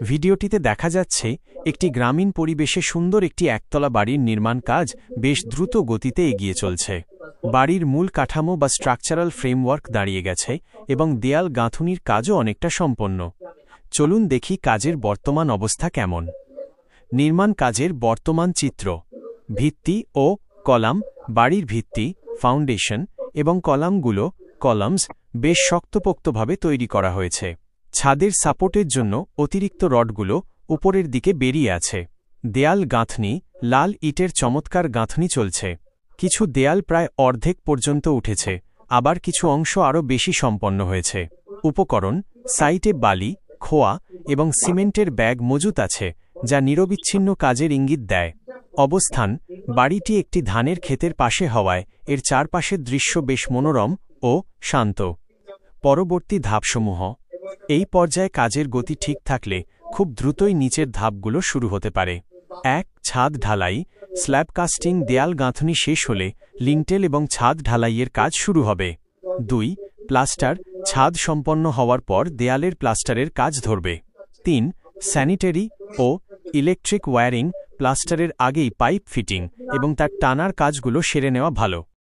ভিডিওটিতে দেখা যাচ্ছে একটি গ্রামীণ পরিবেশে সুন্দর একটি একতলা বাড়ির নির্মাণ কাজ বেশ দ্রুত গতিতে এগিয়ে চলছে। বাড়ির মূল কাঠামো বা স্ট্রাকচারাল ফ্রেমওয়ার্ক দাঁড়িয়ে গেছে এবং দেয়াল গাঁথুনির কাজও অনেকটা সম্পন্ন। চলুন দেখি কাজের বর্তমান অবস্থা কেমন। নির্মাণ কাজের বর্তমান চিত্র। ভিত্তি ও কলাম। বাড়ির ভিত্তি, ফাউন্ডেশন এবং কলামগুলো কলামস বেশ শক্তপোক্তভাবে তৈরি করা হয়েছে। ছাদের সাপোর্টের জন্য অতিরিক্ত রডগুলো উপরের দিকে বেরিয়ে আছে। দেয়াল গাঁথনি, লাল ইটের চমৎকার গাঁথনি চলছে। কিছু দেয়াল প্রায় অর্ধেক পর্যন্ত উঠেছে, আবার কিছু অংশ আরও বেশি সম্পন্ন হয়েছে। উপকরণ: সাইটে বালি, খোয়া এবং সিমেন্টের ব্যাগ মজুত আছে, যা নিরবিচ্ছিন্ন কাজের ইঙ্গিত দেয়। অবস্থান: বাড়িটি একটি ধানের ক্ষেতের পাশে হওয়ায় এর চারপাশের দৃশ্য বেশ মনোরম ও শান্ত। পরবর্তী ধাপসমূহ: এই পর্যায়ে কাজের গতি ঠিক থাকলে খুব দ্রুতই নিচের ধাপগুলো শুরু হতে পারে। ১. ছাদ ঢালাই, স্ল্যাব কাস্টিং। দেয়াল গাঁথনি শেষ হলে লিন্টেল এবং ছাদ ঢালাইয়ের কাজ শুরু হবে। ২. প্লাস্টার, ছাদ সম্পন্ন হওয়ার পর দেয়ালের প্লাস্টারের কাজ ধরবে। ৩. স্যানিটারি ও ইলেকট্রিক ওয়্যারিং, প্লাস্টারের আগেই পাইপ ফিটিং এবং তার টানার কাজগুলো সেরে নেওয়া ভালো।